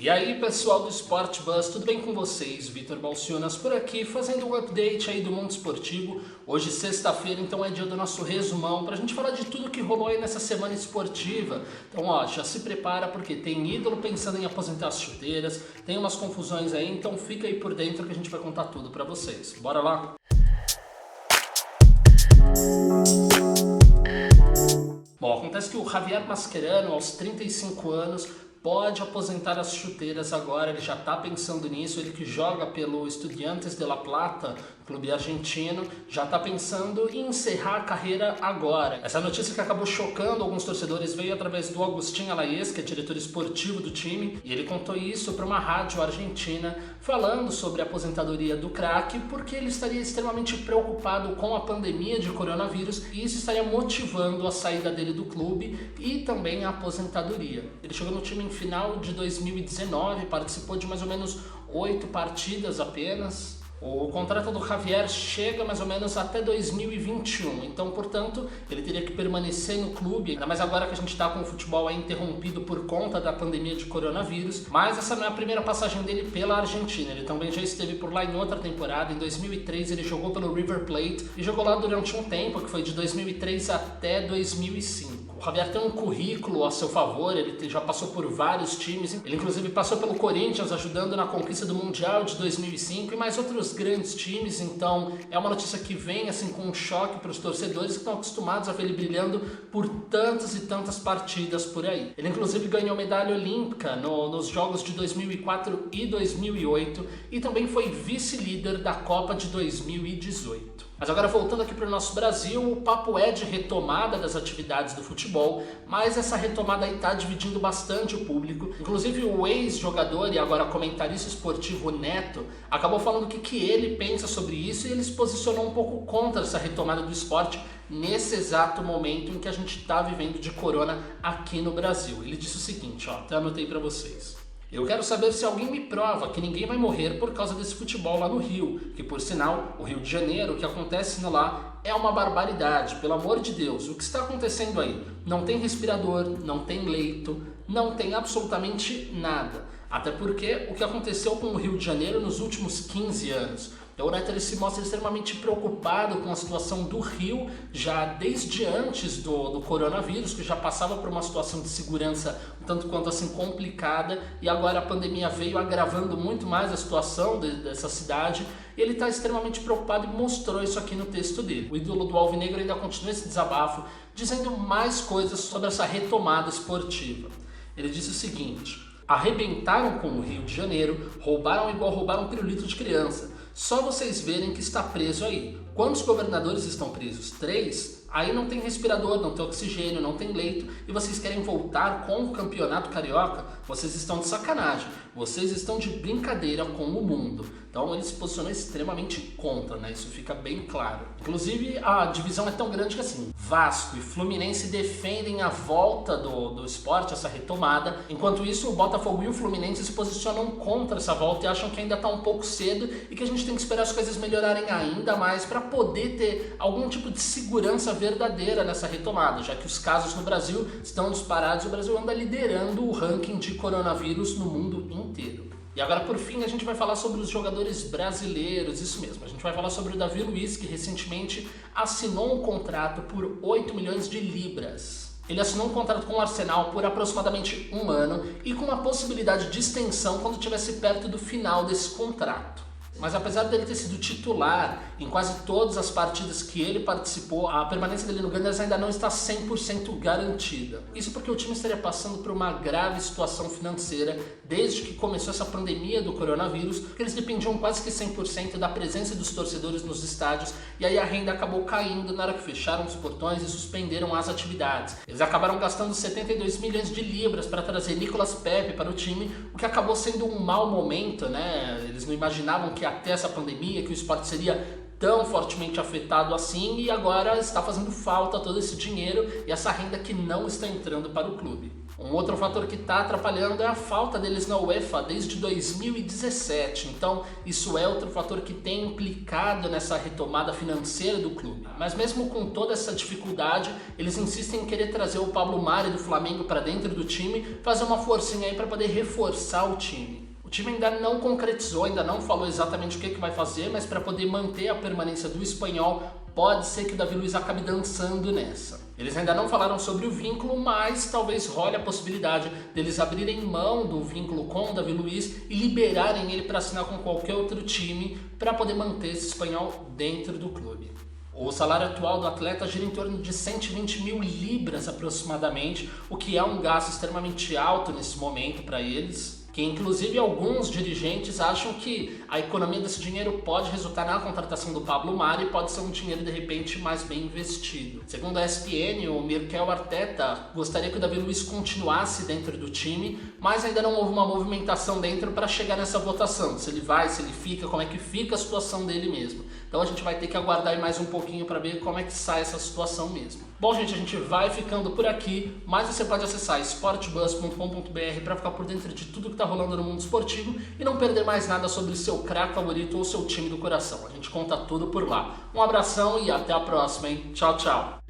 E aí pessoal do Sport Buzz, tudo bem com vocês? Vitor Balcionas por aqui, fazendo um update aí do mundo esportivo. Hoje sexta-feira, então é dia do nosso resumão, pra gente falar de tudo que rolou aí nessa semana esportiva. Então ó, já se prepara porque tem ídolo pensando em aposentar as chuteiras, tem umas confusões aí, então fica aí por dentro que a gente vai contar tudo pra vocês. Bora lá? Bom, acontece que o Javier Mascherano, aos 35 anos, pode aposentar as chuteiras agora, ele já está pensando nisso, ele que joga pelo Estudiantes de La Plata, clube argentino, já está pensando em encerrar a carreira agora. Essa notícia que acabou chocando alguns torcedores veio através do Agustín Alaez, que é diretor esportivo do time, e ele contou isso para uma rádio argentina, falando sobre a aposentadoria do craque, porque ele estaria extremamente preocupado com a pandemia de coronavírus e isso estaria motivando a saída dele do clube e também a aposentadoria. Ele chegou no time em final de 2019, participou de mais ou menos 8 partidas apenas. O contrato do Javier chega mais ou menos até 2021, então, portanto, ele teria que permanecer no clube, ainda mais agora que a gente está com o futebol interrompido por conta da pandemia de coronavírus, mas essa não é a primeira passagem dele pela Argentina, ele também já esteve por lá em outra temporada, em 2003 ele jogou pelo River Plate e jogou lá durante um tempo, que foi de 2003 até 2005. O Javier tem um currículo a seu favor, ele já passou por vários times, ele inclusive passou pelo Corinthians ajudando na conquista do Mundial de 2005 e mais outros grandes times, então é uma notícia que vem assim com um choque para os torcedores que estão acostumados a ver ele brilhando por tantas e tantas partidas por aí. Ele inclusive ganhou medalha olímpica nos Jogos de 2004 e 2008 e também foi vice-líder da Copa de 2018. Mas agora voltando aqui para o nosso Brasil, o papo é de retomada das atividades do futebol, mas essa retomada aí está dividindo bastante o público. Inclusive o ex-jogador e agora comentarista esportivo Neto acabou falando o que ele pensa sobre isso e ele se posicionou um pouco contra essa retomada do esporte nesse exato momento em que a gente está vivendo de corona aqui no Brasil. Ele disse o seguinte, até anotei para vocês. Eu quero saber se alguém me prova que ninguém vai morrer por causa desse futebol lá no Rio, que por sinal, o Rio de Janeiro, o que acontece lá é uma barbaridade, pelo amor de Deus, o que está acontecendo aí? Não tem respirador, não tem leito, não tem absolutamente nada. Até porque o que aconteceu com o Rio de Janeiro nos últimos 15 anos? O Neto ele se mostra extremamente preocupado com a situação do Rio, já desde antes do coronavírus, que já passava por uma situação de segurança um tanto quanto assim complicada, e agora a pandemia veio agravando muito mais a situação dessa cidade, e ele está extremamente preocupado e mostrou isso aqui no texto dele. O ídolo do Alvinegro ainda continua esse desabafo, dizendo mais coisas sobre essa retomada esportiva. Ele disse o seguinte: arrebentaram com o Rio de Janeiro, roubaram igual roubaram um pirulito de criança. Só vocês verem que está preso aí. Quantos governadores estão presos? 3? Aí não tem respirador, não tem oxigênio, não tem leito e vocês querem voltar com o campeonato carioca? Vocês estão de sacanagem, vocês estão de brincadeira com o mundo. Então ele se posicionou extremamente contra, né? Isso fica bem claro. Inclusive a divisão é tão grande que assim, Vasco e Fluminense defendem a volta do esporte, essa retomada. Enquanto isso o Botafogo e o Fluminense se posicionam contra essa volta e acham que ainda está um pouco cedo e que a gente tem que esperar as coisas melhorarem ainda mais para poder ter algum tipo de segurança verdadeira nessa retomada, já que os casos no Brasil estão disparados e o Brasil anda liderando o ranking de coronavírus no mundo inteiro. E agora, por fim, a gente vai falar sobre os jogadores brasileiros, isso mesmo. A gente vai falar sobre o Davi Luiz, que recentemente assinou um contrato por 8 milhões de libras. Ele assinou um contrato com o Arsenal por aproximadamente um ano e com uma possibilidade de extensão quando estivesse perto do final desse contrato. Mas apesar dele ter sido titular em quase todas as partidas que ele participou, a permanência dele no Gunners ainda não está 100% garantida. Isso porque o time estaria passando por uma grave situação financeira desde que começou essa pandemia do coronavírus, porque eles dependiam quase que 100% da presença dos torcedores nos estádios, e aí a renda acabou caindo na hora que fecharam os portões e suspenderam as atividades. Eles acabaram gastando 72 milhões de libras para trazer Nicolas Pepe para o time, o que acabou sendo um mau momento, né? Eles não imaginavam que até essa pandemia, que o esporte seria tão fortemente afetado assim e agora está fazendo falta todo esse dinheiro e essa renda que não está entrando para o clube. Um outro fator que está atrapalhando é a falta deles na UEFA desde 2017, então isso é outro fator que tem implicado nessa retomada financeira do clube. Mas mesmo com toda essa dificuldade, eles insistem em querer trazer o Pablo Mari do Flamengo para dentro do time, fazer uma forcinha aí para poder reforçar o time. O time ainda não concretizou, ainda não falou exatamente o que vai fazer, mas para poder manter a permanência do espanhol, pode ser que o David Luiz acabe dançando nessa. Eles ainda não falaram sobre o vínculo, mas talvez role a possibilidade deles abrirem mão do vínculo com o David Luiz e liberarem ele para assinar com qualquer outro time para poder manter esse espanhol dentro do clube. O salário atual do atleta gira em torno de 120 mil libras aproximadamente, o que é um gasto extremamente alto nesse momento para eles. Que inclusive alguns dirigentes acham que a economia desse dinheiro pode resultar na contratação do Pablo Mari e pode ser um dinheiro de repente mais bem investido. Segundo a ESPN, o Mikel Arteta gostaria que o David Luiz continuasse dentro do time, mas ainda não houve uma movimentação dentro para chegar nessa votação. Se ele vai, se ele fica, como é que fica a situação dele mesmo. Então a gente vai ter que aguardar aí mais um pouquinho para ver como é que sai essa situação mesmo. Bom, gente, a gente vai ficando por aqui, mas você pode acessar sportbus.com.br para ficar por dentro de tudo que está rolando no mundo esportivo e não perder mais nada sobre seu craque favorito ou seu time do coração. A gente conta tudo por lá. Um abração e até a próxima, hein? Tchau, tchau!